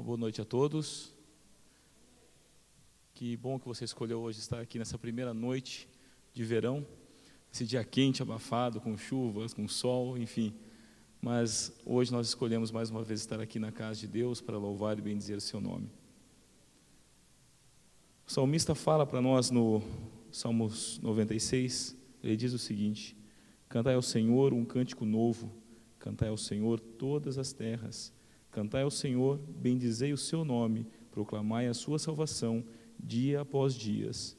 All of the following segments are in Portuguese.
Boa noite a todos. Que bom que você escolheu hoje estar aqui nessa primeira noite de verão, esse dia quente, abafado, com chuvas, com sol, enfim. Mas hoje nós escolhemos mais uma vez estar aqui na casa de Deus para louvar e bendizer o seu nome. O salmista fala para nós no Salmos 96, ele diz o seguinte: cantai ao Senhor um cântico novo, cantai ao Senhor todas as terras, cantai ao Senhor, bendizei o seu nome, proclamai a sua salvação dia após dias.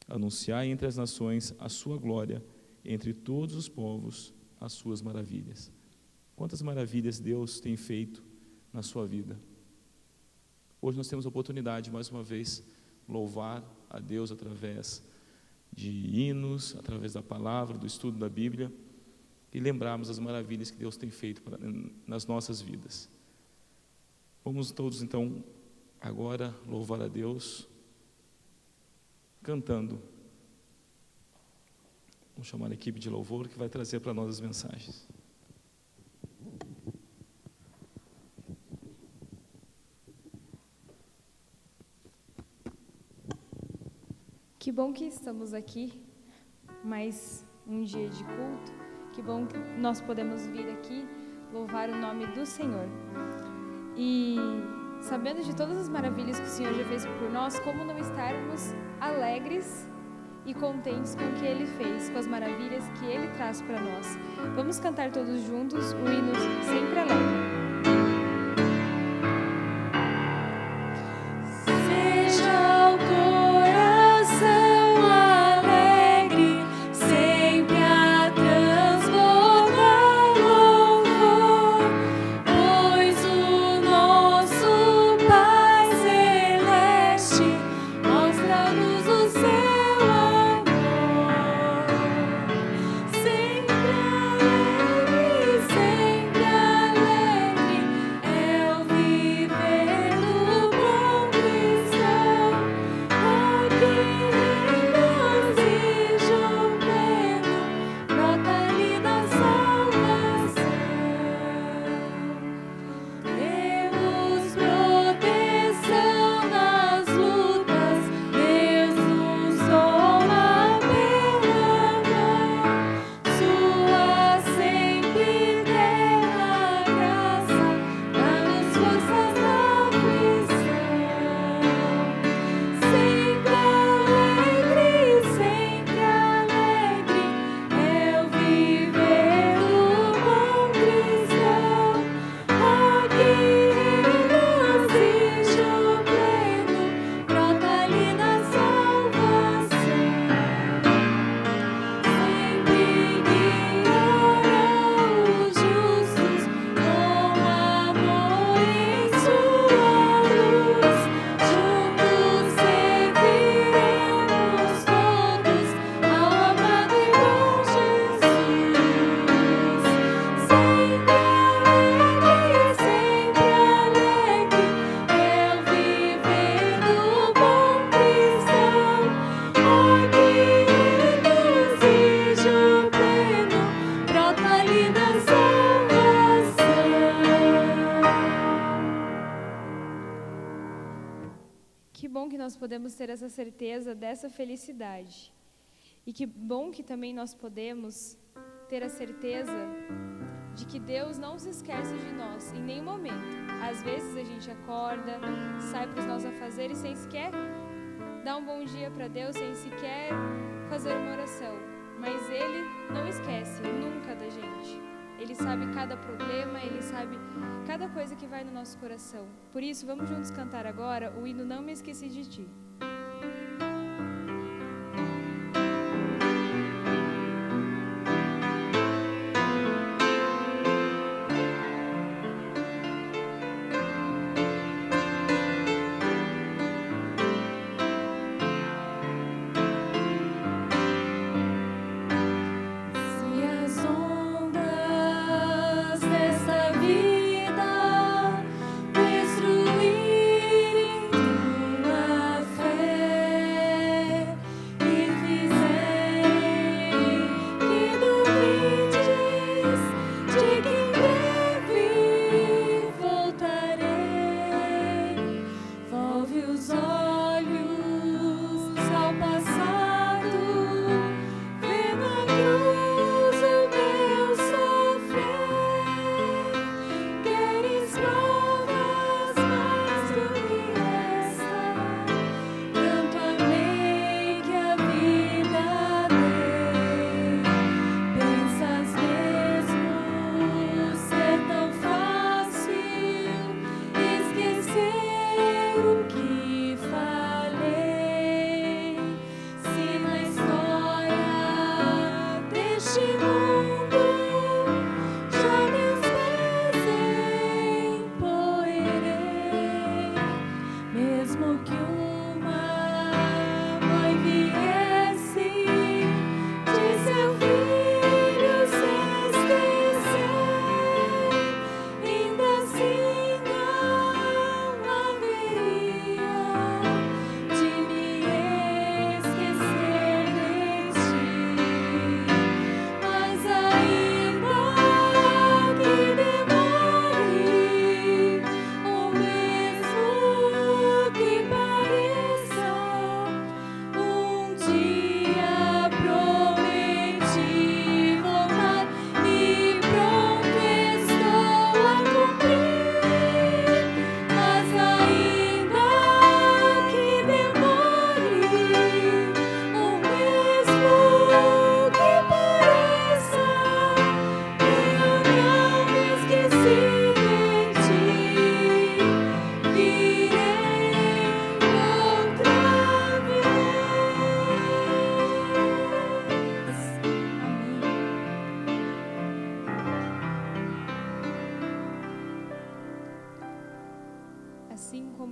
Anunciai entre as nações a sua glória, entre todos os povos as suas maravilhas. Quantas maravilhas Deus tem feito na sua vida. Hoje nós temos a oportunidade, mais uma vez, louvar a Deus através de hinos, através da palavra, do estudo da Bíblia, e lembrarmos as maravilhas que Deus tem feito nas nossas vidas. Vamos todos, então, agora louvar a Deus, cantando. Vamos chamar a equipe de louvor que vai trazer para nós as mensagens. Que bom que estamos aqui, mais um dia de culto. Que bom que nós podemos vir aqui louvar o nome do Senhor. E sabendo de todas as maravilhas que o Senhor já fez por nós, como não estarmos alegres e contentes com o que Ele fez, com as maravilhas que Ele traz para nós. Vamos cantar todos juntos o hino Sempre Alegre. Podemos ter essa certeza dessa felicidade. E que bom que também nós podemos ter a certeza de que Deus não se esquece de nós em nenhum momento. Às vezes a gente acorda, sai para os nossos afazeres sem sequer dar um bom dia para Deus, sem sequer fazer uma oração. Mas Ele não esquece nunca da gente. Ele sabe cada problema, Ele sabe cada coisa que vai no nosso coração. Por isso, vamos juntos cantar agora o hino Não Me Esqueci de Ti. Vida destruírem tua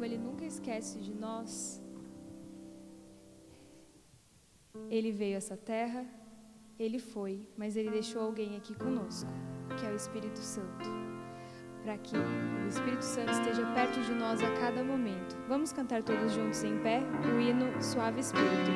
como Ele nunca esquece de nós, Ele veio a essa terra, Ele foi, mas Ele deixou alguém aqui conosco, que é o Espírito Santo, para que o Espírito Santo esteja perto de nós a cada momento. Vamos cantar todos juntos em pé o hino Suave Espírito.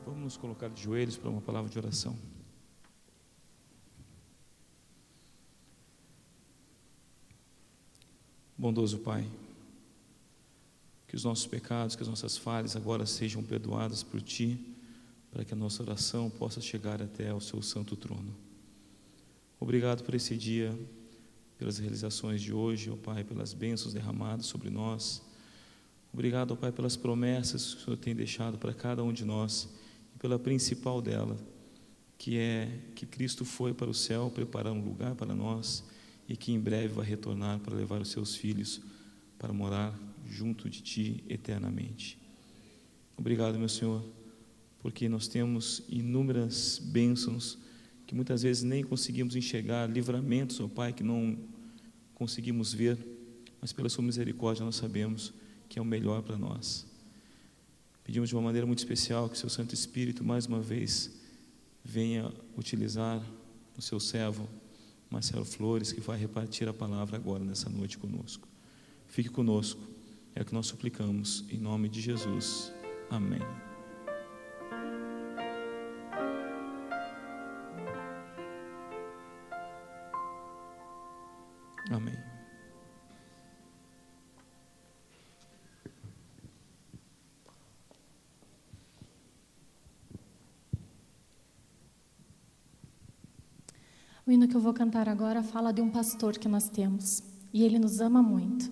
Vamos nos colocar de joelhos para uma palavra de oração. Bondoso Pai, que os nossos pecados, que as nossas falhas agora sejam perdoadas por Ti, para que a nossa oração possa chegar até o Seu santo trono. Obrigado por esse dia, pelas realizações de hoje, ó Pai, pelas bênçãos derramadas sobre nós. Obrigado, ó Pai, pelas promessas que o Senhor tem deixado para cada um de nós, e pela principal dela, que é que Cristo foi para o céu preparar um lugar para nós, e que em breve vai retornar para levar os seus filhos para morar junto de Ti eternamente. Obrigado, meu Senhor, porque nós temos inúmeras bênçãos que muitas vezes nem conseguimos enxergar, livramentos, ó Pai, que não conseguimos ver, mas pela Sua misericórdia nós sabemos que é o melhor para nós. Pedimos de uma maneira muito especial que o Seu Santo Espírito mais uma vez venha utilizar o Seu servo Marcelo Flores, que vai repartir a palavra agora nessa noite conosco. Fique conosco, é o que nós suplicamos, em nome de Jesus. Amém. Amém. O hino que eu vou cantar agora fala de um pastor que nós temos, e ele nos ama muito.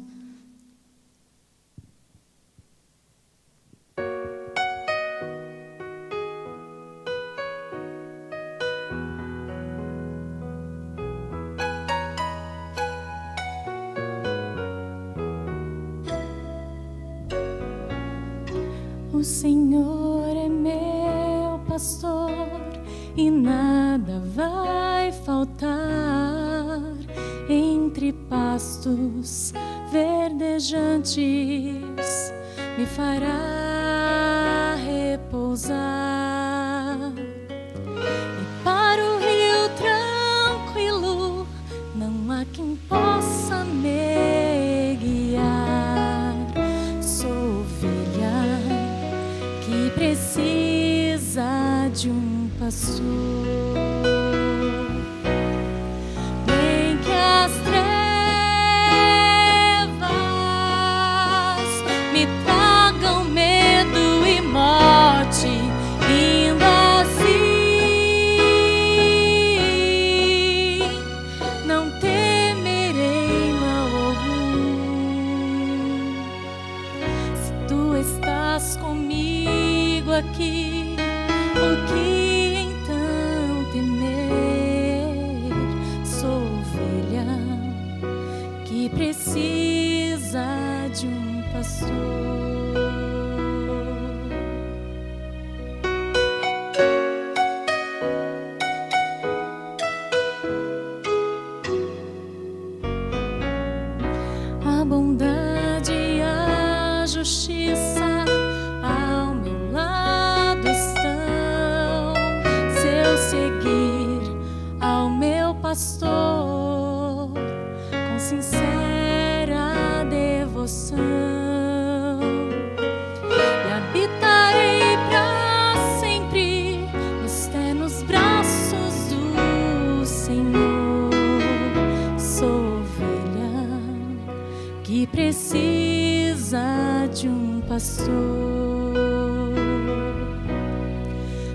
Senhor é meu pastor e nada vai faltar. Entre pastos verdejantes me fará repousar. E para o rio tranquilo não há quem possa me guiar. Sou ovelha que precisa de um pastor. Bem que as trevas me tragam medo e morte, ainda assim não temerei mal algum. Se tu estás comigo aqui, o que então temer? Sou ovelha que precisa de um pastor. A bondade e a justiça ao meu lado estão. Se eu seguir ao meu pastor com sincera devoção, e habitarei para sempre nos ternos braços do Senhor. Sou ovelha que precisa de um pastor.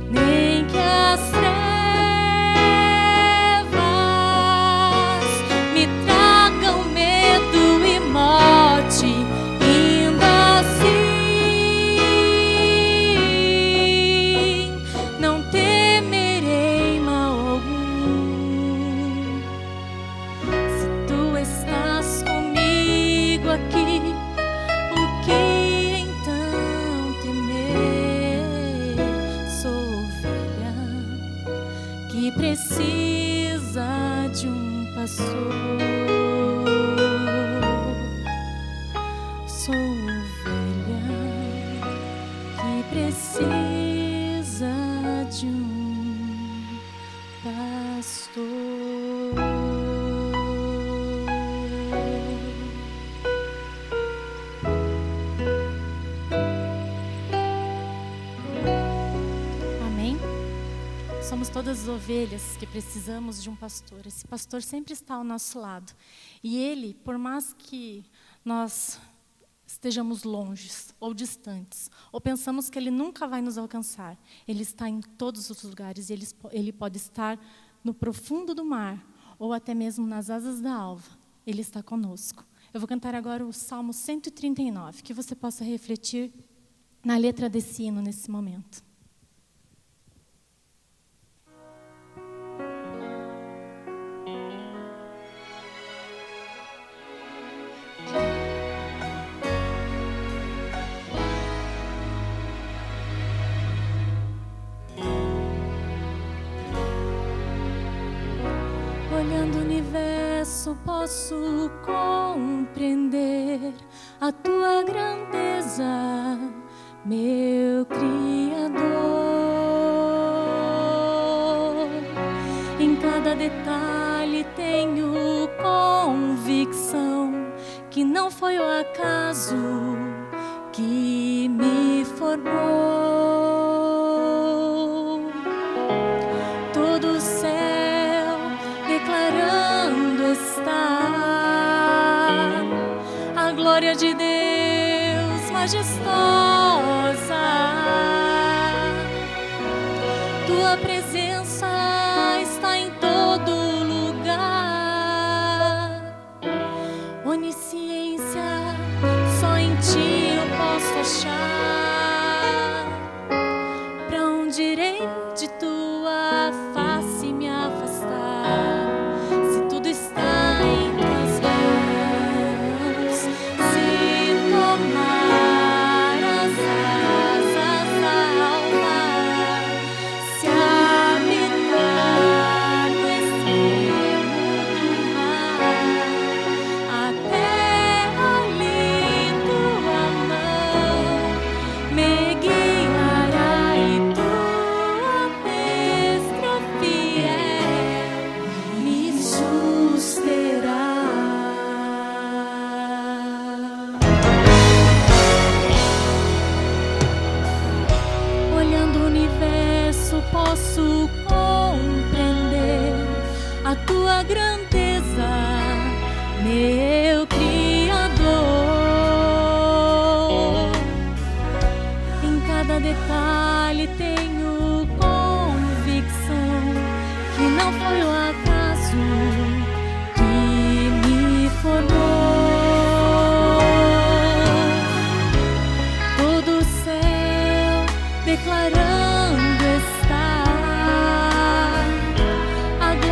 Nem que as trevas me tragam medo e morte, ainda assim não temerei mal algum. Se tu estás comigo aqui, o que então temer? Sou ovelha que precisa de um pastor. Sou ovelha que precisa de um pastor. Amém? Somos todas ovelhas que precisamos de um pastor. Esse pastor sempre está ao nosso lado. E ele, por mais que nós estejamos longes ou distantes, ou pensamos que ele nunca vai nos alcançar, ele está em todos os lugares. E ele pode estar no profundo do mar, ou até mesmo nas asas da alva. Ele está conosco. Eu vou cantar agora o Salmo 139, que você possa refletir na letra desse hino nesse momento. Olhando o universo posso compreender a tua grandeza, meu Criador. Em cada detalhe tenho convicção que não foi o acaso que me formou. Todo o céu declarando está a glória de Deus majestosa. Tua presença está em todo lugar. Onisciência, só em ti eu posso achar. Pra onde irei de tua face me afastar? Se tudo está em tuas mãos, se tomar as asas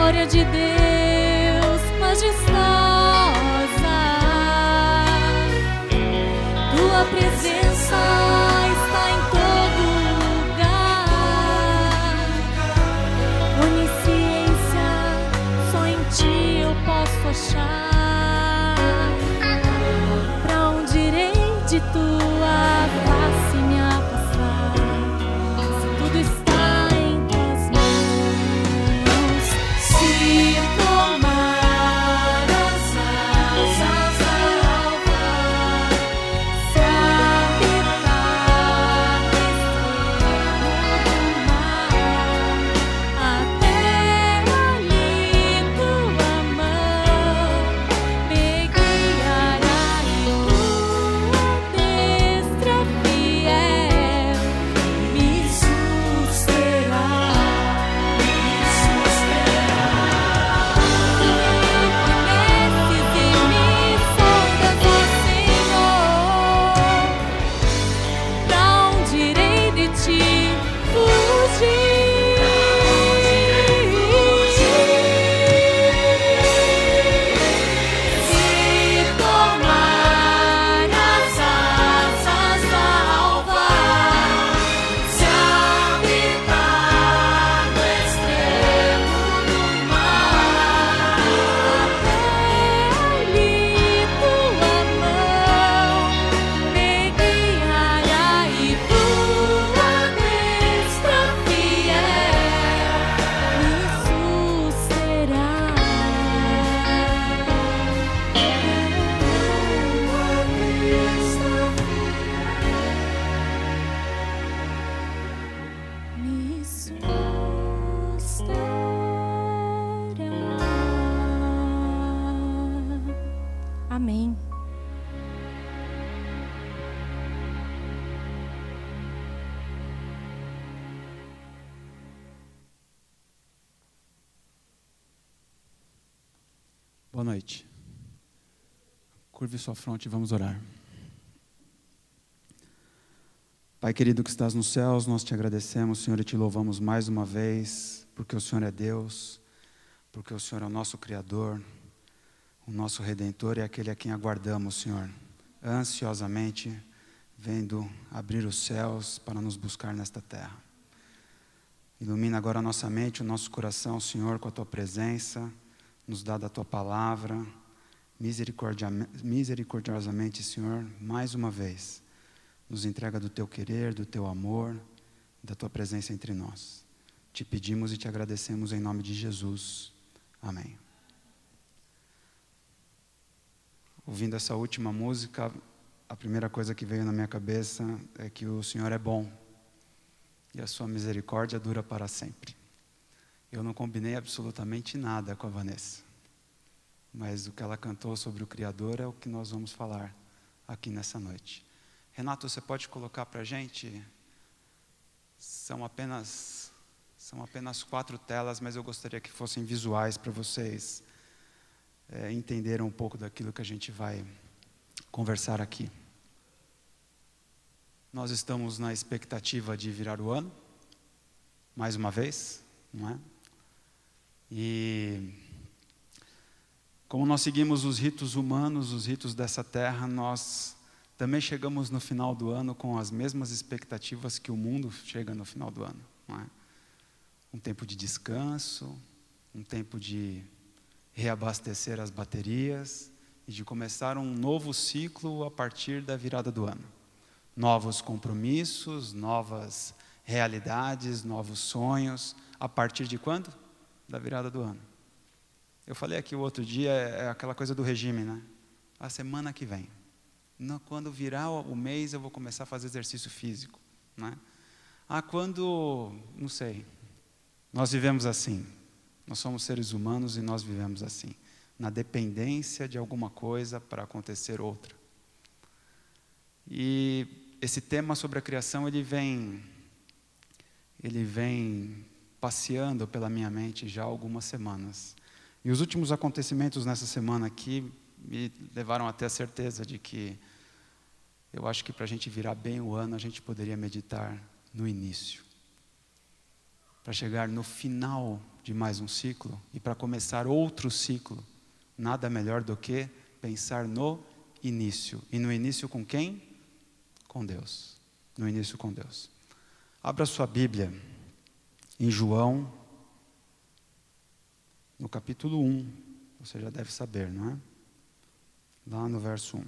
glória de Deus majestosa, tua presença está em todo lugar. Onisciência, só em ti eu posso achar. Pra onde irei de tua face me afastar? Se tudo está em tuas mãos, se tomar as asas da alva, se habitar no extremo do mar, até ali tua mão me guiará e tua destra fiel me susterá. Conheces e me sondas, ó Senhor, pra onde irei de ti fugir? Se tomar as asas da alva, se habitar no extremo do mar, até ali tua mão me guiará e tua destra fiel me susterá. Me susterá. Amém. Boa noite. Curve sua fronte e vamos orar. Pai querido que estás nos céus, nós te agradecemos, Senhor, e te louvamos mais uma vez, porque o Senhor é Deus, porque o Senhor é o nosso Criador, o nosso Redentor e aquele a quem aguardamos, Senhor, ansiosamente, vendo abrir os céus para nos buscar nesta terra. Ilumina agora a nossa mente, o nosso coração, Senhor, com a Tua presença, nos dá da Tua palavra, misericordiosamente, Senhor, mais uma vez, nos entrega do Teu querer, do Teu amor, da Tua presença entre nós. Te pedimos e te agradecemos em nome de Jesus. Amém. Ouvindo essa última música, a primeira coisa que veio na minha cabeça é que o Senhor é bom e a sua misericórdia dura para sempre. Eu não combinei absolutamente nada com a Vanessa, mas o que ela cantou sobre o Criador é o que nós vamos falar aqui nessa noite. Renato, você pode colocar para a gente? São apenas 4 telas, mas eu gostaria que fossem visuais para vocês entenderem um pouco daquilo que a gente vai conversar aqui. Nós estamos na expectativa de virar o ano, mais uma vez, não é? E como nós seguimos os ritos humanos, os ritos dessa terra, nós também chegamos no final do ano com as mesmas expectativas que o mundo chega no final do ano, não é? Um tempo de descanso, um tempo de reabastecer as baterias e de começar um novo ciclo a partir da virada do ano. Novos compromissos, novas realidades, novos sonhos, a partir de quando? Da virada do ano. Eu falei aqui o outro dia, é aquela coisa do regime, né? A semana que vem. Quando virar o mês, eu vou começar a fazer exercício físico, né? Quando, não sei, nós vivemos assim. Nós somos seres humanos e nós vivemos assim, na dependência de alguma coisa para acontecer outra. E esse tema sobre a criação, ele vem passeando pela minha mente já há algumas semanas. E os últimos acontecimentos nessa semana aqui me levaram a ter a certeza de que eu acho que para a gente virar bem o ano, a gente poderia meditar no início, para chegar no final de de mais um ciclo e para começar outro ciclo, nada melhor do que pensar no início. E no início com quem? Com Deus. No início com Deus. Abra sua Bíblia em João, no capítulo 1. Você já deve saber, não é? Lá no verso 1.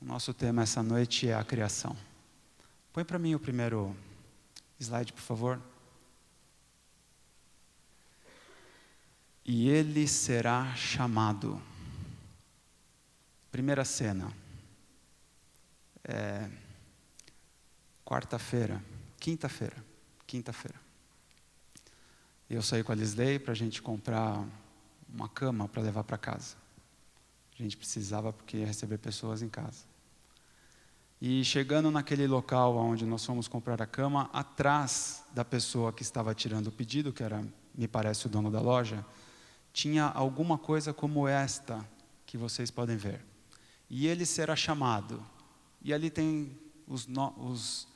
O nosso tema essa noite é a criação. Põe para mim o primeiro slide, por favor. E ele será chamado. Primeira cena. Quinta-feira. Eu saí com a Lisley para a gente comprar uma cama para levar para casa. A gente precisava porque ia receber pessoas em casa. E chegando naquele local onde nós fomos comprar a cama, atrás da pessoa que estava tirando o pedido, que era, me parece, o dono da loja, tinha alguma coisa como esta que vocês podem ver. E ele será chamado. E ali tem os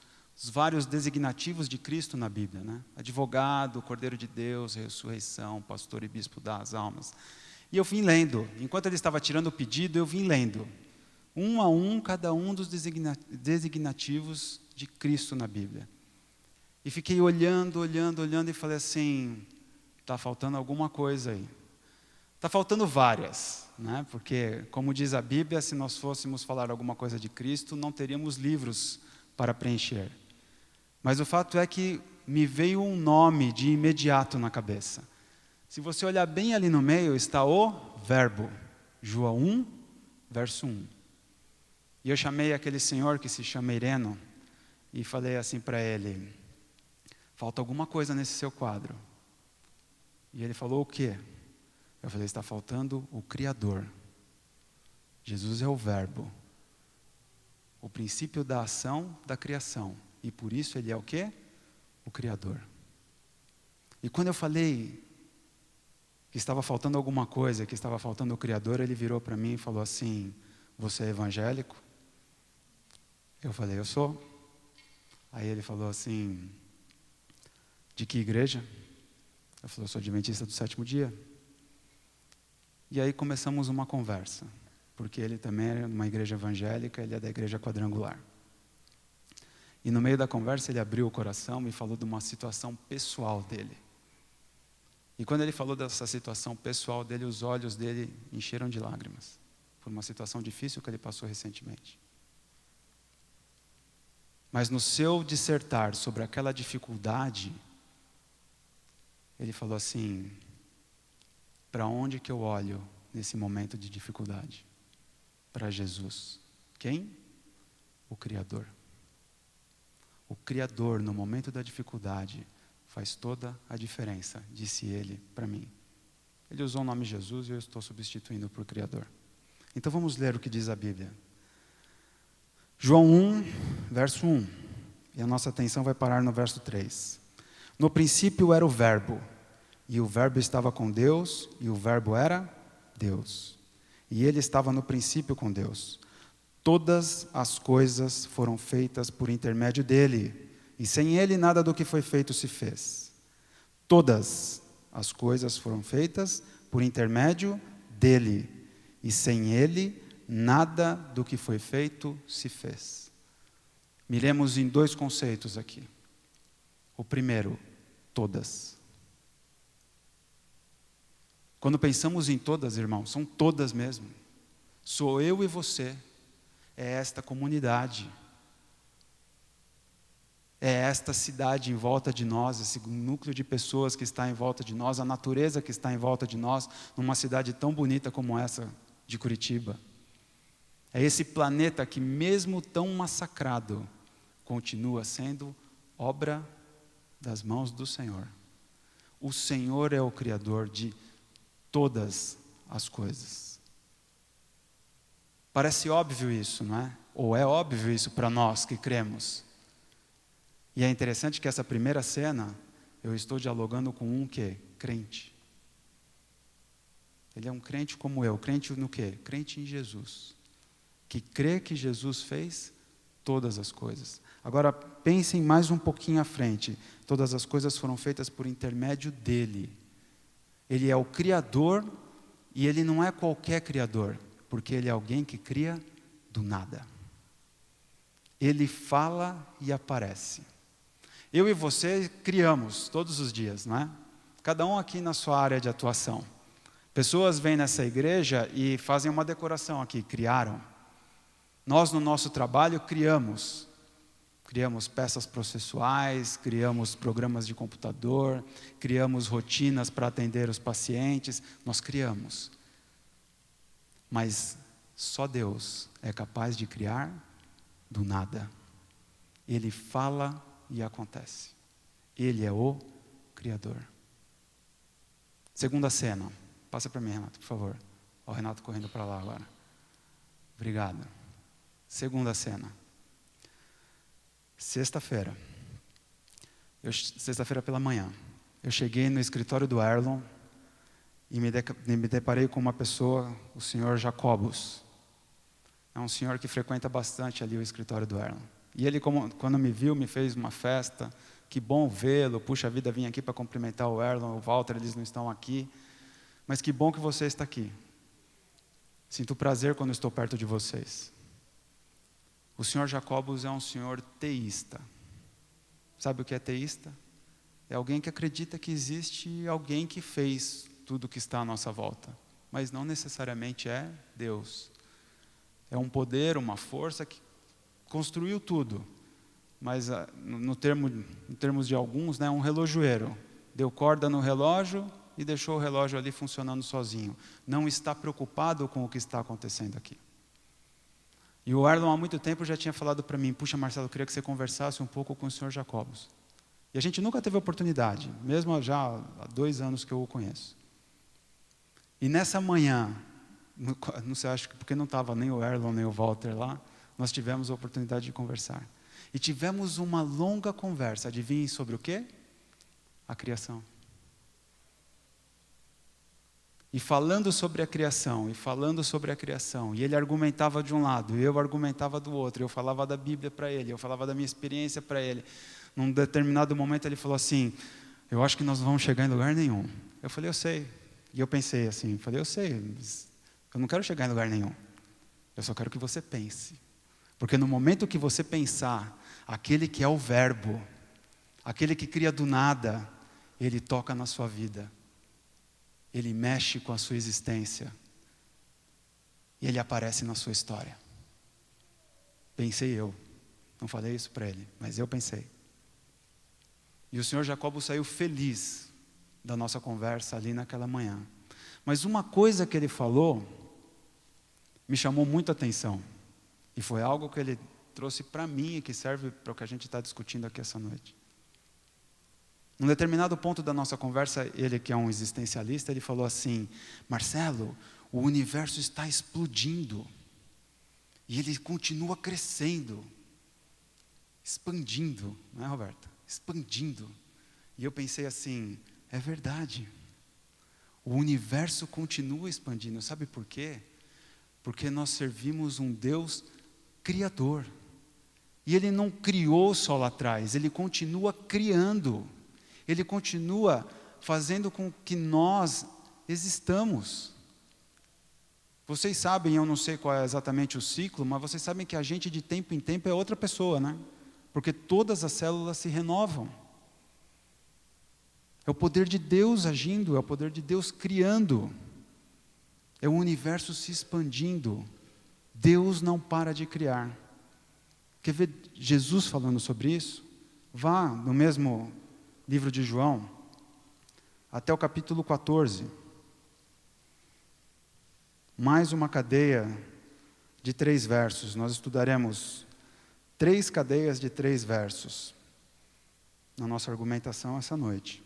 vários designativos de Cristo na Bíblia, né? Advogado, Cordeiro de Deus, ressurreição, pastor e bispo das almas. E eu vim lendo. Enquanto ele estava tirando o pedido, eu vim lendo. Um a um, cada um dos designativos de Cristo na Bíblia. E fiquei olhando e falei assim, está faltando alguma coisa aí. Está faltando várias, né? Porque, como diz a Bíblia, se nós fôssemos falar alguma coisa de Cristo, não teríamos livros para preencher. Mas o fato é que me veio um nome de imediato na cabeça. Se você olhar bem ali no meio, está o Verbo. João 1, verso 1. E eu chamei aquele senhor que se chama Ireno e falei assim para ele, falta alguma coisa nesse seu quadro. E ele falou o quê? Eu falei, está faltando o Criador. Jesus é o Verbo. O princípio da ação da criação. E por isso ele é o quê? O Criador. E quando eu falei que estava faltando alguma coisa, que estava faltando o Criador, ele virou para mim e falou assim, você é evangélico? Eu falei, eu sou. Aí ele falou assim, de que igreja? Eu falei, eu sou adventista do sétimo dia. E aí começamos uma conversa, porque ele também é de uma igreja evangélica, ele é da igreja quadrangular. E no meio da conversa ele abriu o coração e falou de uma situação pessoal dele. E quando ele falou dessa situação pessoal dele, os olhos dele encheram de lágrimas. Por uma situação difícil que ele passou recentemente. Mas no seu dissertar sobre aquela dificuldade, ele falou assim, para onde que eu olho nesse momento de dificuldade? Para Jesus. Quem? O Criador. O Criador, no momento da dificuldade, faz toda a diferença, disse ele para mim. Ele usou o nome Jesus e eu estou substituindo por Criador. Então vamos ler o que diz a Bíblia. João 1, verso 1. E a nossa atenção vai parar no verso 3. No princípio era o Verbo, e o Verbo estava com Deus, e o Verbo era Deus. E ele estava no princípio com Deus. Todas as coisas foram feitas por intermédio dele, e sem ele nada do que foi feito se fez. Todas as coisas foram feitas por intermédio dele, e sem ele nada do que foi feito se fez. Miremos em dois conceitos aqui. O primeiro, todas. Quando pensamos em todas, irmãos, são todas mesmo. Sou eu e você. É esta comunidade. É esta cidade em volta de nós, esse núcleo de pessoas que está em volta de nós, a natureza que está em volta de nós, numa cidade tão bonita como essa de Curitiba. É esse planeta que, mesmo tão massacrado, continua sendo obra das mãos do Senhor. O Senhor é o Criador de todas as coisas. Parece óbvio isso, não é? Ou é óbvio isso para nós que cremos. E é interessante que essa primeira cena, eu estou dialogando com um quê? Crente. Ele é um crente como eu. Crente no quê? Crente em Jesus. Que crê que Jesus fez todas as coisas. Agora, pensem mais um pouquinho à frente. Todas as coisas foram feitas por intermédio dele. Ele é o Criador e ele não é qualquer Criador, porque ele é alguém que cria do nada. Ele fala e aparece. Eu e você criamos todos os dias, não é? Cada um aqui na sua área de atuação. Pessoas vêm nessa igreja e fazem uma decoração aqui, criaram. Nós, no nosso trabalho, criamos peças processuais, criamos programas de computador, criamos rotinas para atender os pacientes, nós criamos. Mas só Deus é capaz de criar do nada. Ele fala e acontece. Ele é o Criador. Segunda cena. Passa para mim, Renato, por favor. Olha o Renato correndo para lá agora. Obrigado. Segunda cena. Sexta-feira pela manhã, eu cheguei no escritório do Erlon e me deparei com uma pessoa, o senhor Jacobus. É um senhor que frequenta bastante ali o escritório do Erlon. E ele, quando me viu, me fez uma festa. Que bom vê-lo, puxa vida, vim aqui para cumprimentar o Erlon, o Walter, eles não estão aqui. Mas que bom que você está aqui. Sinto prazer quando estou perto de vocês. O senhor Jacobus é um senhor teísta. Sabe o que é teísta? É alguém que acredita que existe alguém que fez tudo que está à nossa volta. Mas não necessariamente é Deus. É um poder, uma força que construiu tudo. Mas no termos de alguns, né, um relojoeiro. Deu corda no relógio e deixou o relógio ali funcionando sozinho. Não está preocupado com o que está acontecendo aqui. E o Erlon há muito tempo já tinha falado para mim, puxa Marcelo, eu queria que você conversasse um pouco com o senhor Jacobus. E a gente nunca teve oportunidade, mesmo já há 2 anos que eu o conheço. E nessa manhã, não sei, acho que porque não estava nem o Erlon nem o Walter lá, nós tivemos a oportunidade de conversar. E tivemos uma longa conversa, adivinhem sobre o quê? A criação. E falando sobre a criação, e ele argumentava de um lado, e eu argumentava do outro, eu falava da Bíblia para ele, eu falava da minha experiência para ele. Num determinado momento ele falou assim, eu acho que nós não vamos chegar em lugar nenhum. Eu falei, eu sei. E eu pensei assim, eu sei, eu não quero chegar em lugar nenhum. Eu só quero que você pense. Porque no momento que você pensar, aquele que é o verbo, aquele que cria do nada, ele toca na sua vida. Ele mexe com a sua existência. E ele aparece na sua história. Pensei eu. Não falei isso para ele, mas eu pensei. E o senhor Jacobo saiu feliz da nossa conversa ali naquela manhã. Mas uma coisa que ele falou me chamou muito a atenção. E foi algo que ele trouxe para mim e que serve para o que a gente está discutindo aqui essa noite. Num determinado ponto da nossa conversa, ele que é um existencialista, ele falou assim, Marcelo, o universo está explodindo. E ele continua crescendo. Expandindo, não é, Roberta? Expandindo. E eu pensei assim, é verdade. O universo continua expandindo. Sabe por quê? Porque nós servimos um Deus criador. E ele não criou só lá atrás, ele continua criando. Ele continua fazendo com que nós existamos. Vocês sabem, eu não sei qual é exatamente o ciclo, mas vocês sabem que a gente de tempo em tempo é outra pessoa, né? Porque todas as células se renovam. É o poder de Deus agindo, é o poder de Deus criando. É o universo se expandindo. Deus não para de criar. Quer ver Jesus falando sobre isso? Vá no mesmo livro de João, até o capítulo 14. Mais uma cadeia de 3 versos. Nós estudaremos 3 cadeias de 3 versos na nossa argumentação essa noite.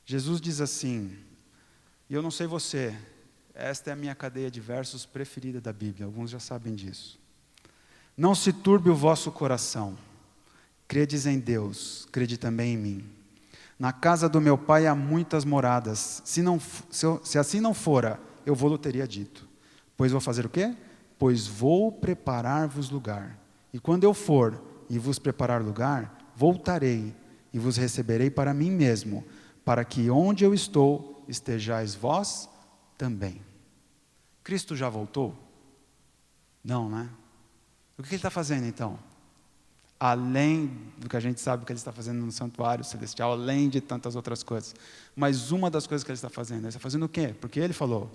Jesus diz assim, e eu não sei você, esta é a minha cadeia de versos preferida da Bíblia, alguns já sabem disso. Não se turbe o vosso coração, credes em Deus, crede também em mim. Na casa do meu pai há muitas moradas, se assim não fora, eu vou-lo teria dito. Pois vou fazer o quê? Pois vou preparar-vos lugar. E quando eu for e vos preparar lugar, voltarei e vos receberei para mim mesmo, para que onde eu estou, estejais vós também. Cristo já voltou? Não, né? O que ele está fazendo então? Além do que a gente sabe que ele está fazendo no santuário celestial, além de tantas outras coisas. Mas uma das coisas que ele está fazendo, ele está fazendo o quê? Porque ele falou,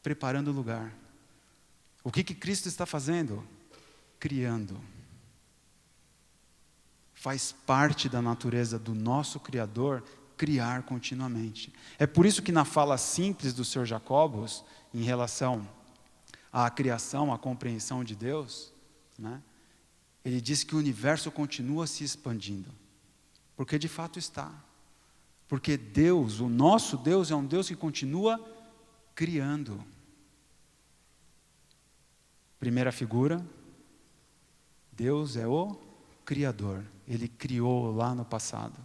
preparando o lugar. O que Cristo está fazendo? Criando. Faz parte da natureza do nosso Criador criar continuamente. É por isso que na fala simples do Sr. Jacobus, em relação à criação, à compreensão de Deus, né, ele diz que o universo continua se expandindo. Porque de fato está. Porque Deus, o nosso Deus, é um Deus que continua criando. Primeira figura, Deus é o Criador. Ele criou lá no passado.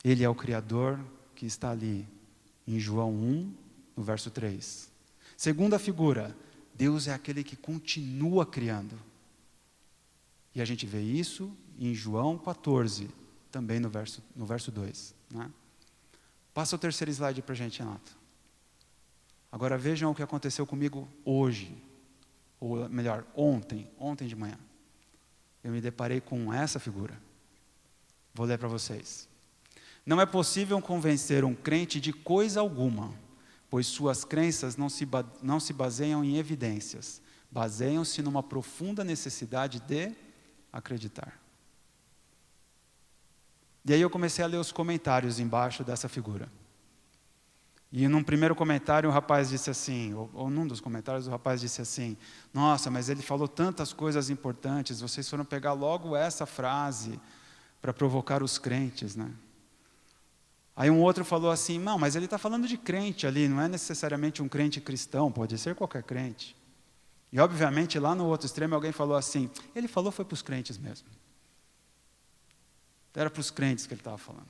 Ele é o Criador que está ali, em João 1, no verso 3. Segunda figura, Deus é aquele que continua criando. E a gente vê isso em João 14, também no verso 2. Né? Passa o terceiro slide para a gente, Renato. Agora vejam o que aconteceu comigo hoje, ou melhor, ontem de manhã. Eu me deparei com essa figura. Vou ler para vocês. Não é possível convencer um crente de coisa alguma, pois suas crenças não se baseiam em evidências, baseiam-se numa profunda necessidade de acreditar. E aí eu comecei a ler os comentários embaixo dessa figura. E num primeiro comentário o rapaz disse assim, ou num dos comentários o rapaz disse assim, nossa, mas ele falou tantas coisas importantes, vocês foram pegar logo essa frase para provocar os crentes, né? Aí um outro falou assim, não, mas ele está falando de crente ali, não é necessariamente um crente cristão, pode ser qualquer crente. E obviamente lá no outro extremo alguém falou assim, ele falou foi para os crentes mesmo. Era para os crentes que ele estava falando.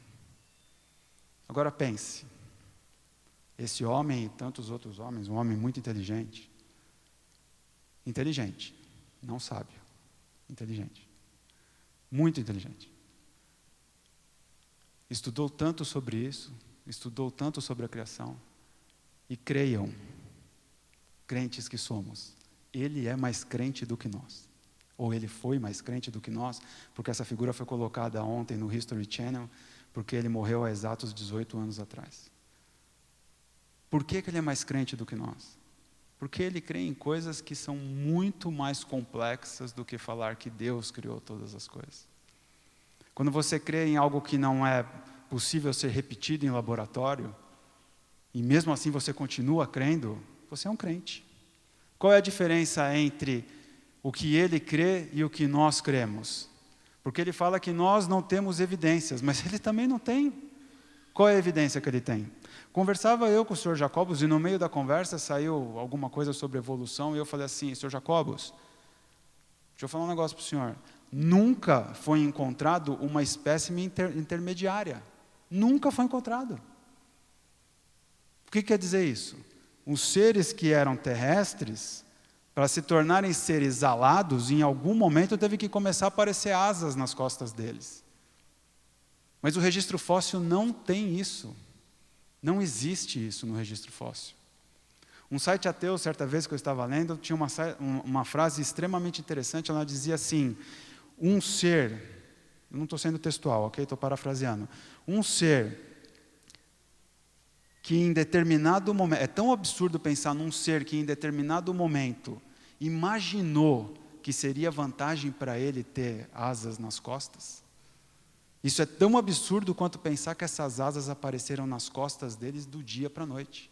Agora pense, esse homem e tantos outros homens, um homem muito inteligente, não sábio, inteligente, muito inteligente. Estudou tanto sobre isso, estudou tanto sobre a criação, e creiam, crentes que somos, ele é mais crente do que nós, ou ele foi mais crente do que nós, porque essa figura foi colocada ontem no History Channel, porque ele morreu há exatos 18 anos atrás. Por que ele é mais crente do que nós? Porque ele crê em coisas que são muito mais complexas do que falar que Deus criou todas as coisas. Quando você crê em algo que não é possível ser repetido em laboratório, e mesmo assim você continua crendo, você é um crente. Qual é a diferença entre o que ele crê e o que nós cremos? Porque ele fala que nós não temos evidências, mas ele também não tem. Qual é a evidência que ele tem? Conversava eu com o Sr. Jacobus e no meio da conversa saiu alguma coisa sobre evolução e eu falei assim, Sr. Jacobus, deixa eu falar um negócio para o senhor. Nunca foi encontrado uma espécime intermediária. Nunca foi encontrado. O que quer dizer isso? Os seres que eram terrestres, para se tornarem seres alados, em algum momento teve que começar a aparecer asas nas costas deles. Mas o registro fóssil não tem isso. Não existe isso no registro fóssil. Um site ateu, certa vez que eu estava lendo, tinha uma frase extremamente interessante, ela dizia assim, um ser, eu não estou sendo textual, ok? Estou parafraseando. Um ser que em determinado momento, é tão absurdo pensar num ser que em determinado momento imaginou que seria vantagem para ele ter asas nas costas. Isso é tão absurdo quanto pensar que essas asas apareceram nas costas deles do dia para a noite.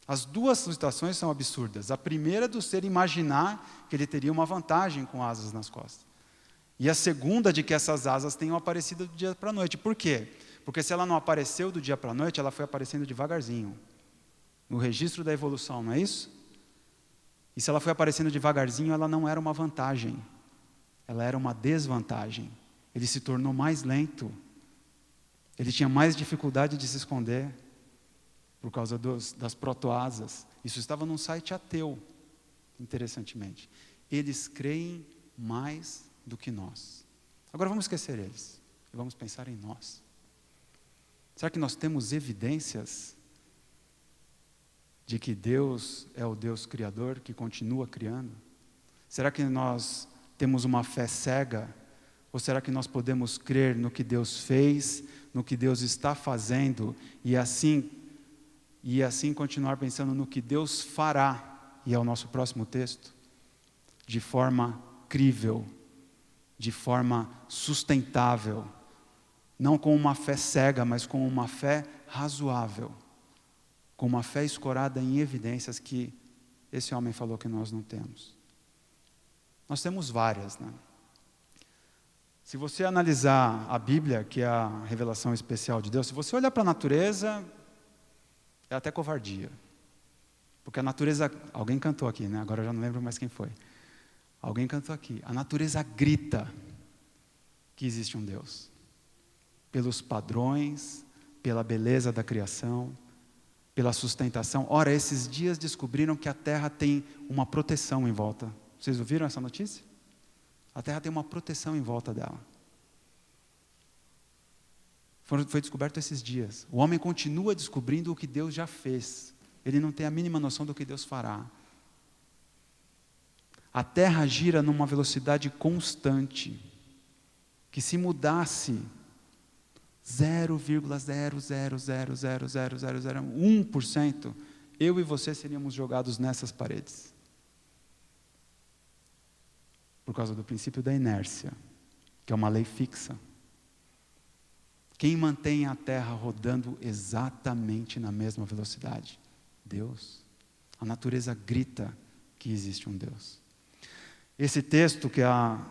As duas situações são absurdas. A primeira do ser imaginar que ele teria uma vantagem com asas nas costas. E a segunda de que essas asas tenham aparecido do dia para a noite. Por quê? Porque se ela não apareceu do dia para a noite, ela foi aparecendo devagarzinho. No registro da evolução, não é isso? E se ela foi aparecendo devagarzinho, ela não era uma vantagem. Ela era uma desvantagem. Ele se tornou mais lento. Ele tinha mais dificuldade de se esconder por causa das protoasas. Isso estava num site ateu, interessantemente. Eles creem mais do que nós. Agora vamos esquecer eles e vamos pensar em nós. Será que nós temos evidências de que Deus é o Deus criador que continua criando? Será que nós temos uma fé cega? Ou será que nós podemos crer no que Deus fez, no que Deus está fazendo e assim continuar pensando no que Deus fará, e é o nosso próximo texto, de forma crível, de forma sustentável, não com uma fé cega, mas com uma fé razoável, com uma fé escorada em evidências que esse homem falou que nós não temos. Nós temos várias, né? Se você analisar a Bíblia, que é a revelação especial de Deus, se você olhar para a natureza, é até covardia. Porque a natureza, alguém cantou aqui, né? Agora eu já não lembro mais quem foi. Alguém cantou aqui. A natureza grita que existe um Deus. Pelos padrões, pela beleza da criação, pela sustentação. Ora, esses dias descobriram que a Terra tem uma proteção em volta. Vocês ouviram essa notícia? A Terra tem uma proteção em volta dela. Foi descoberto esses dias. O homem continua descobrindo o que Deus já fez. Ele não tem a mínima noção do que Deus fará. A Terra gira numa velocidade constante, que se mudasse 0,0000001%, eu e você seríamos jogados nessas paredes. Por causa do princípio da inércia, que é uma lei fixa. Quem mantém a Terra rodando exatamente na mesma velocidade? Deus. A natureza grita que existe um Deus. Esse texto, que é a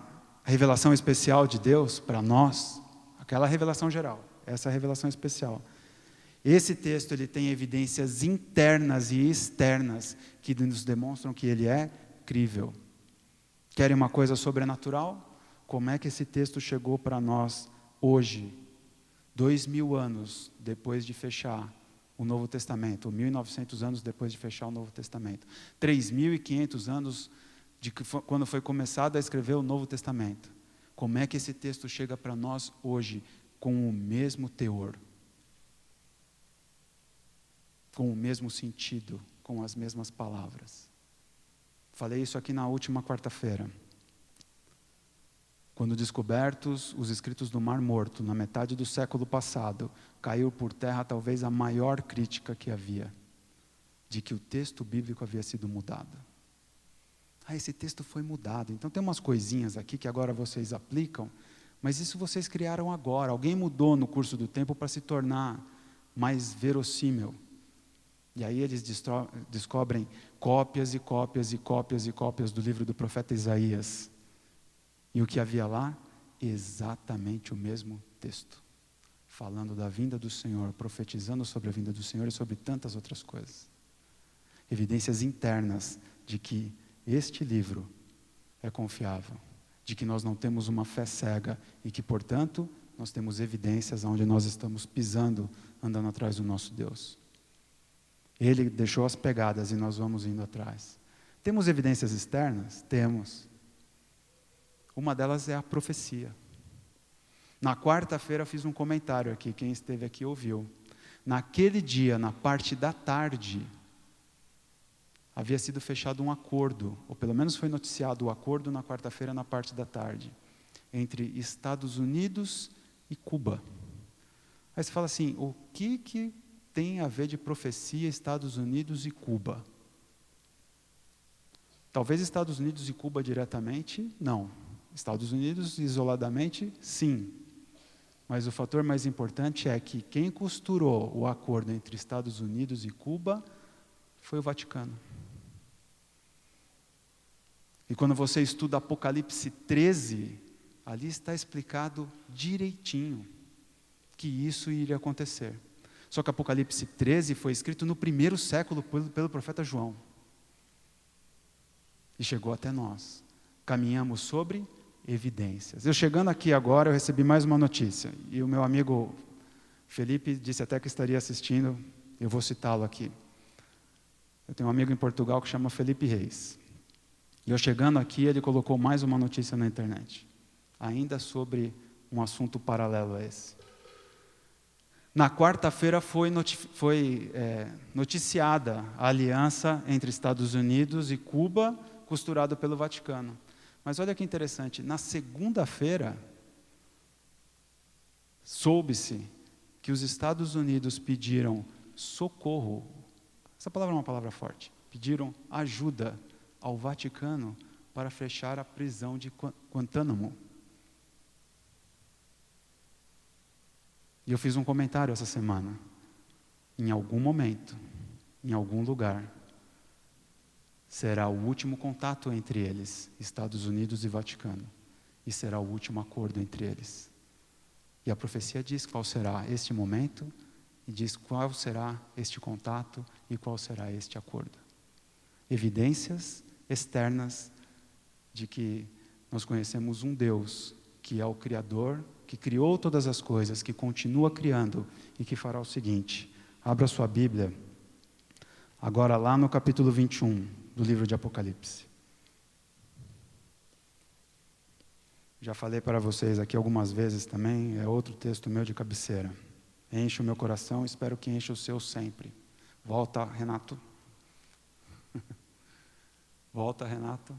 revelação especial de Deus para nós, aquela revelação geral, essa é a revelação especial. Esse texto ele tem evidências internas e externas que nos demonstram que ele é crível. Querem uma coisa sobrenatural? Como é que esse texto chegou para nós hoje, 2000 anos depois de fechar o Novo Testamento, 1900 anos depois de fechar o Novo Testamento, 3500 anos de quando foi começado a escrever o Novo Testamento? Como é que esse texto chega para nós hoje com o mesmo teor, com o mesmo sentido, com as mesmas palavras? Falei isso aqui na última quarta-feira. Quando descobertos os escritos do Mar Morto, na metade do século passado, caiu por terra talvez a maior crítica que havia, de que o texto bíblico havia sido mudado. Esse texto foi mudado. Então tem umas coisinhas aqui que agora vocês aplicam, mas isso vocês criaram agora. Alguém mudou no curso do tempo para se tornar mais verossímil. E aí eles descobrem cópias e cópias e cópias e cópias do livro do profeta Isaías. E o que havia lá? Exatamente o mesmo texto. Falando da vinda do Senhor, profetizando sobre a vinda do Senhor e sobre tantas outras coisas. Evidências internas de que este livro é confiável, de que nós não temos uma fé cega e que, portanto, nós temos evidências onde nós estamos pisando, andando atrás do nosso Deus. Ele deixou as pegadas e nós vamos indo atrás. Temos evidências externas? Temos. Uma delas é a profecia. Na quarta-feira eu fiz um comentário aqui, quem esteve aqui ouviu. Naquele dia, na parte da tarde, havia sido fechado um acordo, ou pelo menos foi noticiado o acordo na quarta-feira, na parte da tarde, entre Estados Unidos e Cuba. Aí você fala assim, o que tem a ver de profecia Estados Unidos e Cuba? Talvez Estados Unidos e Cuba diretamente, não. Estados Unidos isoladamente, sim. Mas o fator mais importante é que quem costurou o acordo entre Estados Unidos e Cuba foi o Vaticano. E quando você estuda Apocalipse 13, ali está explicado direitinho que isso iria acontecer. Só que Apocalipse 13 foi escrito no primeiro século pelo profeta João. E chegou até nós. Caminhamos sobre evidências. Eu chegando aqui agora, eu recebi mais uma notícia. E o meu amigo Felipe disse até que estaria assistindo, eu vou citá-lo aqui. Eu tenho um amigo em Portugal que chama Felipe Reis. E eu chegando aqui, ele colocou mais uma notícia na internet. ainda sobre um assunto paralelo a esse. Na quarta-feira foi noticiada a aliança entre Estados Unidos e Cuba, costurada pelo Vaticano. Mas olha que interessante, na segunda-feira, soube-se que os Estados Unidos pediram socorro, essa palavra é uma palavra forte, pediram ajuda ao Vaticano para fechar a prisão de Guantánamo. E eu fiz um comentário essa semana. Em algum momento, em algum lugar, será o último contato entre eles, Estados Unidos e Vaticano, e será o último acordo entre eles. E a profecia diz qual será este momento, e diz qual será este contato e qual será este acordo. Evidências externas de que nós conhecemos um Deus que é o Criador, que criou todas as coisas, que continua criando e que fará o seguinte. Abra sua Bíblia, agora lá no capítulo 21 do livro de Apocalipse. Já falei para vocês aqui algumas vezes também, é outro texto meu de cabeceira. Enche o meu coração, espero que enche o seu sempre. Volta, Renato. Volta, Renato.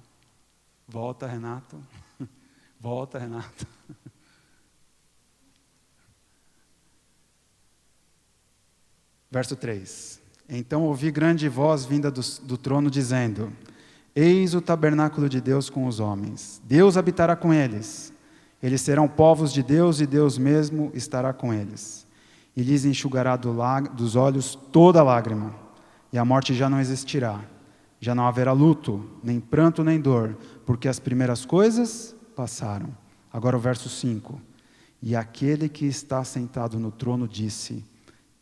Volta, Renato. Volta, Renato. Verso 3. Então ouvi grande voz vinda do trono dizendo: Eis o tabernáculo de Deus com os homens. Deus habitará com eles. Eles serão povos de Deus e Deus mesmo estará com eles. E lhes enxugará dos olhos toda lágrima. E a morte já não existirá. Já não haverá luto, nem pranto, nem dor, porque as primeiras coisas passaram. Agora o verso 5. E aquele que está sentado no trono disse: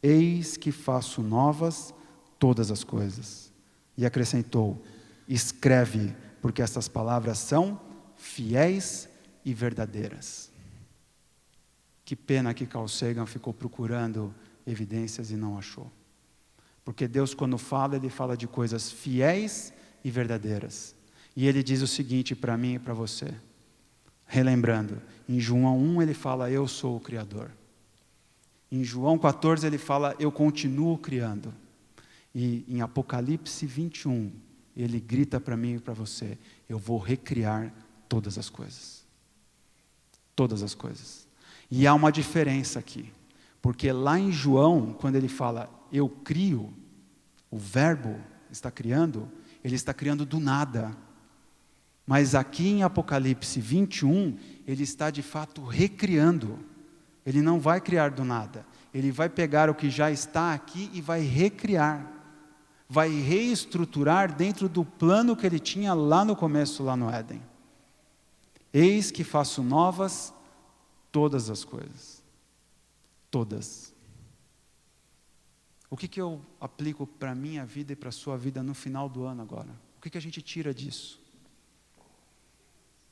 Eis que faço novas todas as coisas. E acrescentou: Escreve, porque essas palavras são fiéis e verdadeiras. Que pena que Carl Sagan ficou procurando evidências e não achou. Porque Deus, quando fala, Ele fala de coisas fiéis e verdadeiras. E Ele diz o seguinte para mim e para você. Relembrando, em João 1 Ele fala: Eu sou o Criador. Em João 14 Ele fala: Eu continuo criando. E em Apocalipse 21, Ele grita para mim e para você: Eu vou recriar todas as coisas. Todas as coisas. E há uma diferença aqui. Porque lá em João, quando Ele fala: Eu crio, o verbo está criando, Ele está criando do nada. Mas aqui em Apocalipse 21, Ele está de fato recriando. Ele não vai criar do nada. Ele vai pegar o que já está aqui e vai recriar. Vai reestruturar dentro do plano que Ele tinha lá no começo, lá no Éden. Eis que faço novas todas as coisas. Todas. O que eu aplico para a minha vida e para a sua vida no final do ano agora? O que a gente tira disso?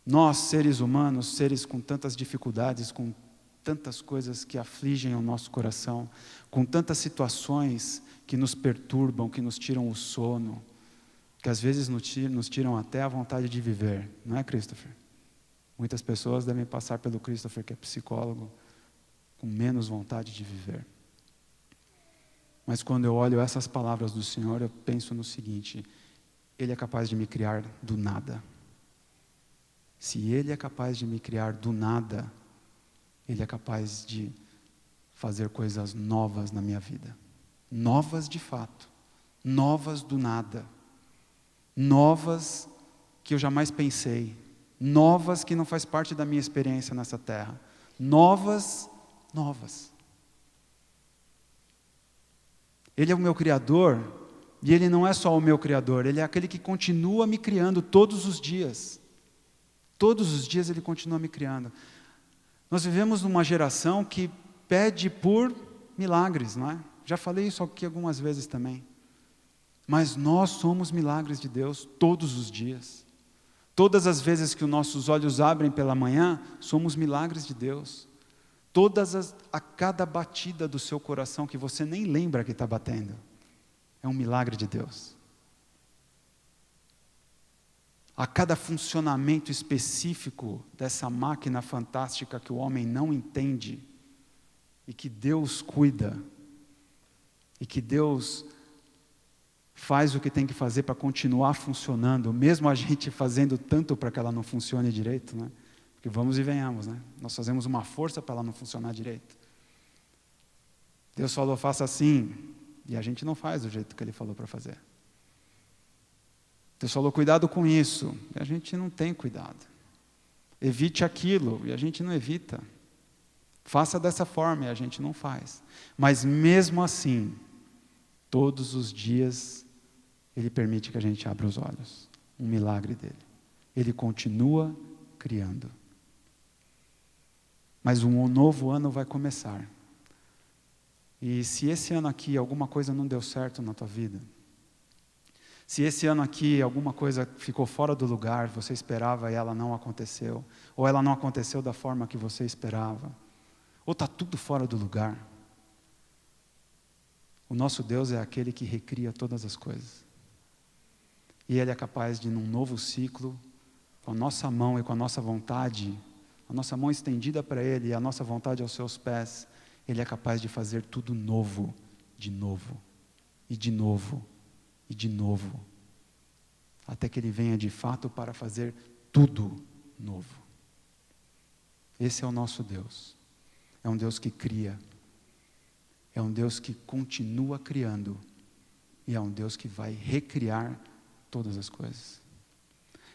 Nós, seres humanos, seres com tantas dificuldades, com tantas coisas que afligem o nosso coração, com tantas situações que nos perturbam, que nos tiram o sono, que às vezes nos tiram até a vontade de viver, não é, Christopher? Muitas pessoas devem passar pelo Christopher, que é psicólogo, com menos vontade de viver. Mas quando eu olho essas palavras do Senhor, eu penso no seguinte: Ele é capaz de me criar do nada. Se Ele é capaz de me criar do nada, Ele é capaz de fazer coisas novas na minha vida. Novas de fato. Novas do nada. Novas que eu jamais pensei. Novas que não faz parte da minha experiência nessa terra. Novas. Ele é o meu Criador, e Ele não é só o meu Criador, Ele é aquele que continua me criando todos os dias. Todos os dias Ele continua me criando. Nós vivemos numa geração que pede por milagres, não é? Já falei isso aqui algumas vezes também. Mas nós somos milagres de Deus todos os dias. Todas as vezes que os nossos olhos abrem pela manhã, somos milagres de Deus. A cada batida do seu coração que você nem lembra que está batendo, é um milagre de Deus. a cada funcionamento específico dessa máquina fantástica que o homem não entende, e que Deus cuida, e que Deus faz o que tem que fazer para continuar funcionando, mesmo a gente fazendo tanto para que ela não funcione direito, né? Porque vamos e venhamos, né? Nós fazemos uma força para ela não funcionar direito. Deus falou, faça assim, e a gente não faz do jeito que Ele falou para fazer. Deus falou, cuidado com isso, e a gente não tem cuidado. Evite aquilo, e a gente não evita. Faça dessa forma, e a gente não faz. Mas mesmo assim, todos os dias, Ele permite que a gente abra os olhos. Um milagre dele. Ele continua criando. Mas um novo ano vai começar. E se esse ano aqui alguma coisa não deu certo na tua vida, se esse ano aqui alguma coisa ficou fora do lugar, você esperava e ela não aconteceu, ou ela não aconteceu da forma que você esperava, ou está tudo fora do lugar, o nosso Deus é aquele que recria todas as coisas. E Ele é capaz de, num novo ciclo, com a nossa mão e com a nossa vontade, a nossa mão estendida para Ele e a nossa vontade aos seus pés, Ele é capaz de fazer tudo novo, de novo, e de novo, e de novo, até que Ele venha de fato para fazer tudo novo. Esse é o nosso Deus. É um Deus que cria, é um Deus que continua criando, e é um Deus que vai recriar todas as coisas.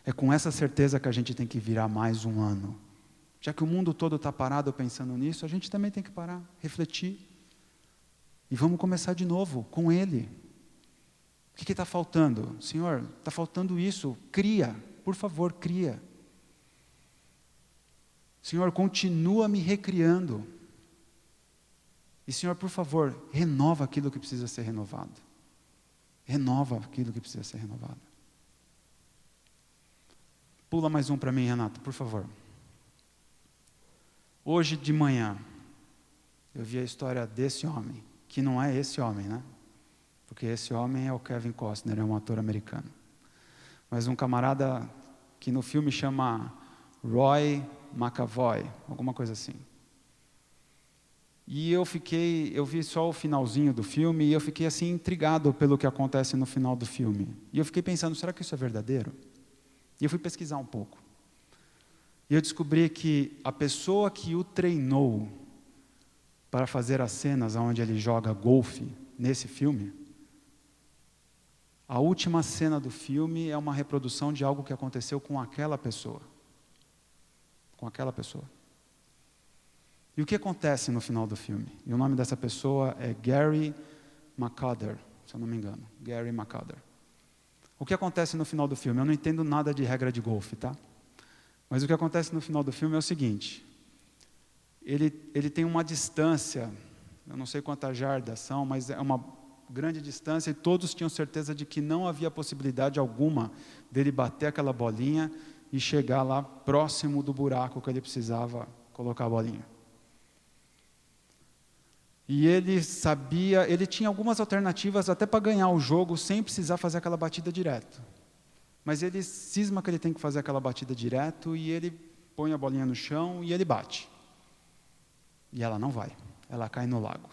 É com essa certeza que a gente tem que virar mais um ano. Já que o mundo todo está parado pensando nisso, a gente também tem que parar, refletir. E vamos começar de novo, com Ele. O que está faltando? Senhor, está faltando isso, cria, por favor, cria. Senhor, continua me recriando. E Senhor, por favor, renova aquilo que precisa ser renovado. Renova aquilo que precisa ser renovado. Pula mais um para mim, Renato, por favor. Hoje de manhã, eu vi a história desse homem, que não é esse homem, né? Porque esse homem é o Kevin Costner, é um ator americano. Mas um camarada que no filme chama Roy McAvoy, alguma coisa assim. E eu vi só o finalzinho do filme e eu fiquei assim intrigado pelo que acontece no final do filme. E eu fiquei pensando, será que isso é verdadeiro? E eu fui pesquisar um pouco. E eu descobri que a pessoa que o treinou para fazer as cenas onde ele joga golfe, nesse filme, a última cena do filme é uma reprodução de algo que aconteceu com aquela pessoa. Com aquela pessoa. E o que acontece no final do filme? E o nome dessa pessoa é Gary McAdler, se eu não me engano. Gary McAdler. O que acontece no final do filme? Eu não entendo nada de regra de golfe, tá? Mas o que acontece no final do filme é o seguinte. Ele tem uma distância, eu não sei quantas jardas são, mas é uma grande distância e todos tinham certeza de que não havia possibilidade alguma dele bater aquela bolinha e chegar lá próximo do buraco que ele precisava colocar a bolinha. E ele tinha algumas alternativas até para ganhar o jogo sem precisar fazer aquela batida direto. Mas ele cisma que ele tem que fazer aquela batida direto e ele põe a bolinha no chão e ele bate. E ela não vai, ela cai no lago.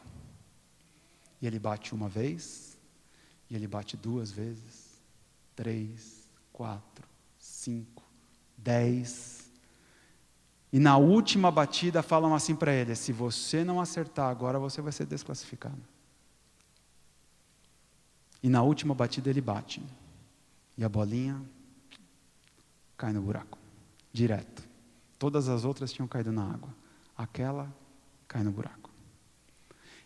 E ele bate uma vez, e ele bate 2 vezes, 3, 4, 5, 10. E na última batida falam assim para ele, se você não acertar agora, você vai ser desclassificado. E na última batida ele bate. E a bolinha cai no buraco, direto. Todas as outras tinham caído na água. Aquela cai no buraco.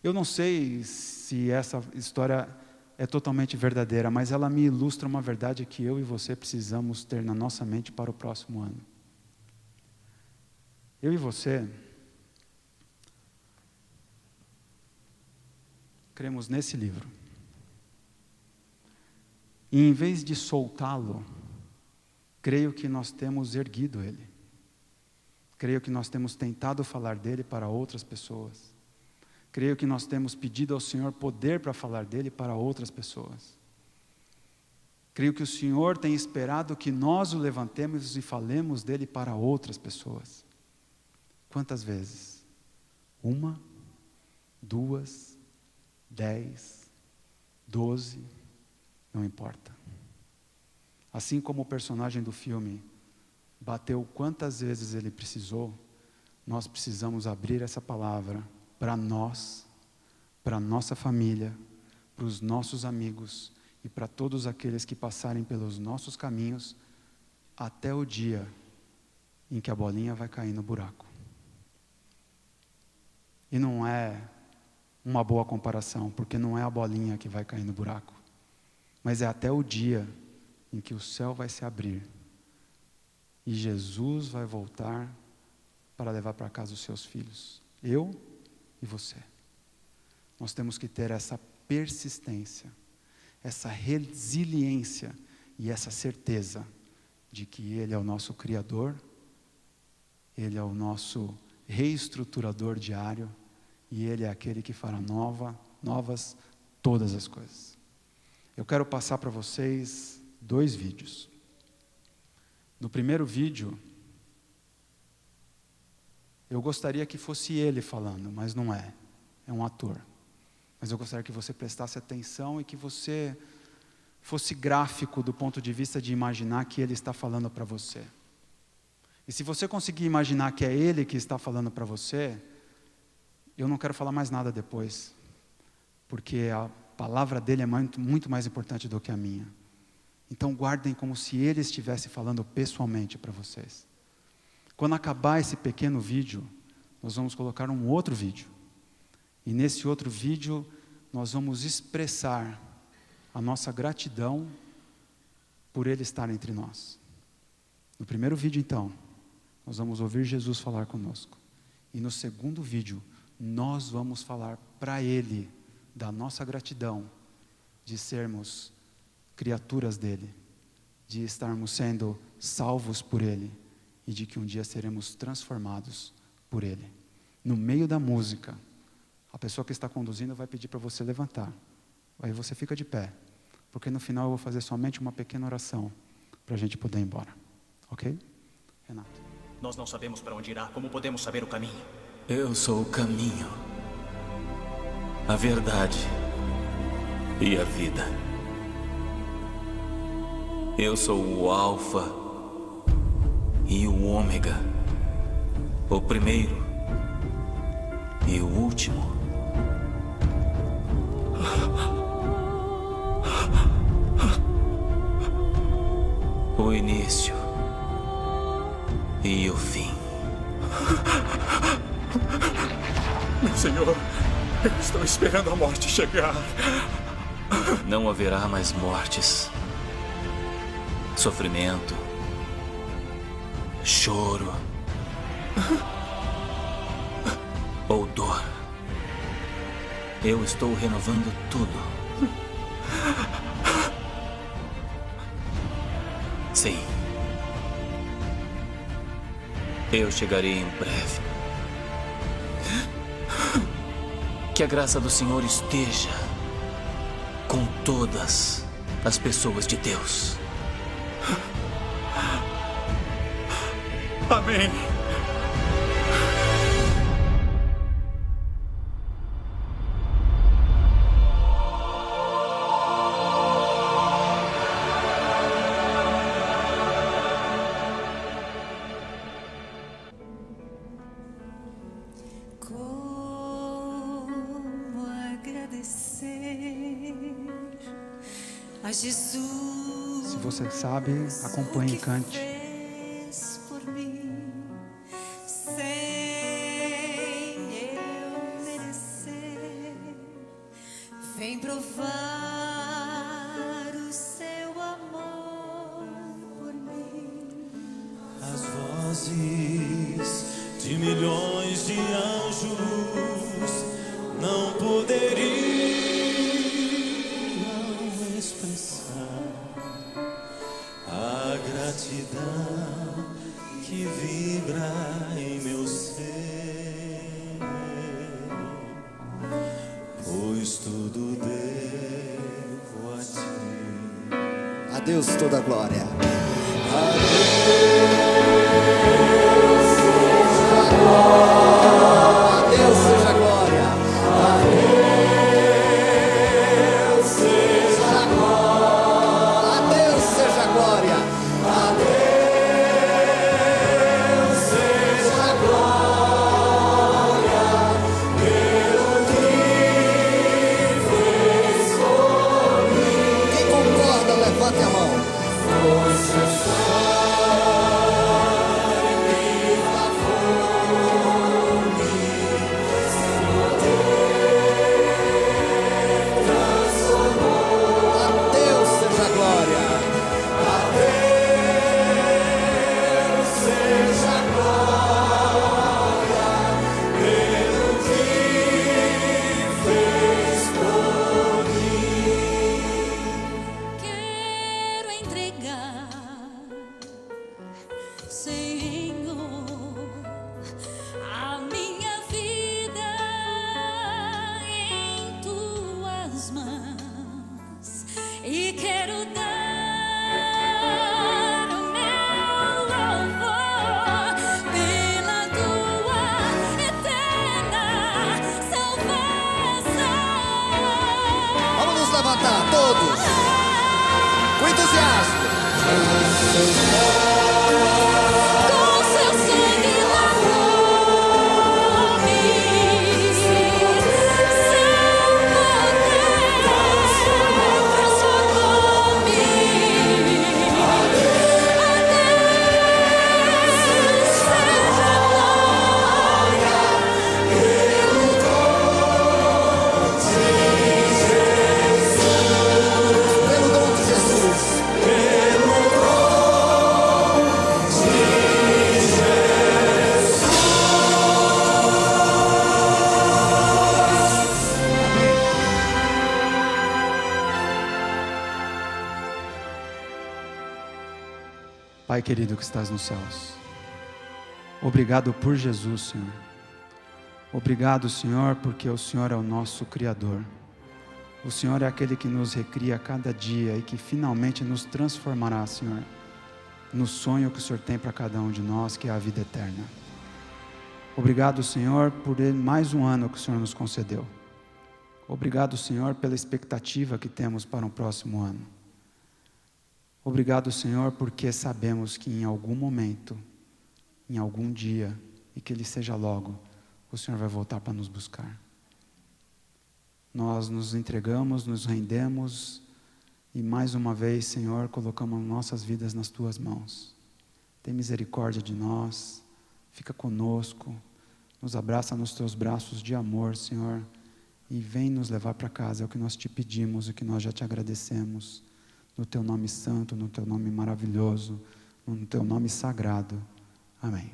Eu não sei se essa história é totalmente verdadeira, mas ela me ilustra uma verdade que eu e você precisamos ter na nossa mente para o próximo ano. Eu e você cremos nesse livro. E em vez de soltá-lo, creio que nós temos erguido ele. Creio que nós temos tentado falar dele para outras pessoas. Creio que nós temos pedido ao Senhor poder para falar dele para outras pessoas. Creio que o Senhor tem esperado que nós o levantemos e falemos dele para outras pessoas. Quantas vezes? 1, 2, 10, 12, não importa. Assim como o personagem do filme bateu quantas vezes ele precisou, nós precisamos abrir essa palavra para nós, para a nossa família, para os nossos amigos e para todos aqueles que passarem pelos nossos caminhos, até o dia em que a bolinha vai cair no buraco. E não é uma boa comparação, porque não é a bolinha que vai cair no buraco, mas é até o dia em que o céu vai se abrir e Jesus vai voltar para levar para casa os seus filhos, eu e você. Nós temos que ter essa persistência, essa resiliência e essa certeza de que Ele é o nosso Criador, Ele é o nosso reestruturador diário e Ele é aquele que fará novas todas as coisas. Eu quero passar para vocês 2 vídeos. No primeiro vídeo, eu gostaria que fosse ele falando, mas não é. É um ator. Mas eu gostaria que você prestasse atenção e que você fosse gráfico do ponto de vista de imaginar que ele está falando para você. E se você conseguir imaginar que é ele que está falando para você, eu não quero falar mais nada depois, porque a palavra dele é muito mais importante do que a minha. Então guardem como se ele estivesse falando pessoalmente para vocês. Quando acabar esse pequeno vídeo, nós vamos colocar um outro vídeo. E nesse outro vídeo, nós vamos expressar a nossa gratidão por ele estar entre nós. No primeiro vídeo, então, nós vamos ouvir Jesus falar conosco. E no segundo vídeo, nós vamos falar para ele da nossa gratidão de sermos criaturas dele, de estarmos sendo salvos por ele e de que um dia seremos transformados por ele. No meio da música, a pessoa que está conduzindo vai pedir para você levantar. Aí você fica de pé, porque no final eu vou fazer somente uma pequena oração para a gente poder ir embora. Ok? Renato. Nós não sabemos para onde irá, como podemos saber o caminho? Eu sou o caminho, a verdade e a vida. Eu sou o Alfa e o Ômega, o primeiro e o último. O início e o fim. Meu Senhor, eu estou esperando a morte chegar. Não haverá mais mortes, sofrimento, choro ou dor. Eu estou renovando tudo. Sim. Eu chegarei em breve. Que a graça do Senhor esteja com todas as pessoas de Deus. Amém. Como agradecer a Jesus. Se você sabe, acompanhe e cante. Por mim, sem eu merecer, vem provar o seu amor por mim. As vozes de milhões de anjos não poderiam expressar a gratidão que vibra em meu ser, pois tudo Deus Deus toda a glória. A Deus seja a glória. A Deus seja a glória. A Deus seja a glória. A Deus seja a glória pelo que fez por mim. Quem concorda, levante a mão. Quero entregar, Senhor, a minha vida em tuas mãos e quero dar o meu louvor pela tua eterna salvação. Vamos nos levantar todos. Com entusiasmo. Com seu sangue lavou-me, seu poder transformou-me. A Deus seja a glória pelo dom de Jesus. Pelo dom de Jesus. Pai querido que estás nos céus, obrigado por Jesus, Senhor. Obrigado, Senhor, porque o Senhor é o nosso Criador. O Senhor é aquele que nos recria a cada dia e que finalmente nos transformará, Senhor, no sonho que o Senhor tem para cada um de nós, que é a vida eterna. Obrigado, Senhor, por mais um ano que o Senhor nos concedeu. Obrigado, Senhor, pela expectativa que temos para um próximo ano. Obrigado, Senhor, porque sabemos que em algum momento, em algum dia, e que Ele seja logo, o Senhor vai voltar para nos buscar. Nós nos entregamos, nos rendemos e mais uma vez, Senhor, colocamos nossas vidas nas Tuas mãos. Tem misericórdia de nós, fica conosco, nos abraça nos Teus braços de amor, Senhor, e vem nos levar para casa, é o que nós te pedimos, o que nós já te agradecemos, no Teu nome santo, no Teu nome maravilhoso, no Teu nome sagrado. Amém.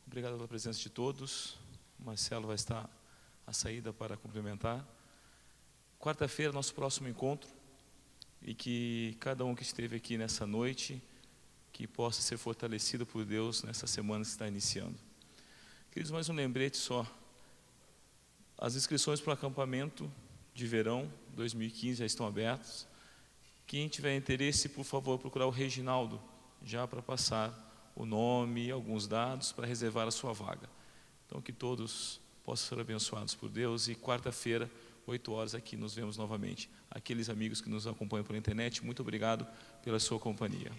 Obrigado pela presença de todos. O Marcelo vai estar à saída para cumprimentar. Quarta-feira, nosso próximo encontro. E que cada um que esteve aqui nessa noite, que possa ser fortalecido por Deus nessa semana que está iniciando. Queridos, mais um lembrete só. As inscrições para o acampamento de verão 2015 já estão abertas. Quem tiver interesse, por favor, procurar o Reginaldo, já para passar o nome e alguns dados para reservar a sua vaga. Então, que todos possam ser abençoados por Deus. E quarta-feira, 8 horas, aqui nos vemos novamente. Aqueles amigos que nos acompanham pela internet, muito obrigado pela sua companhia.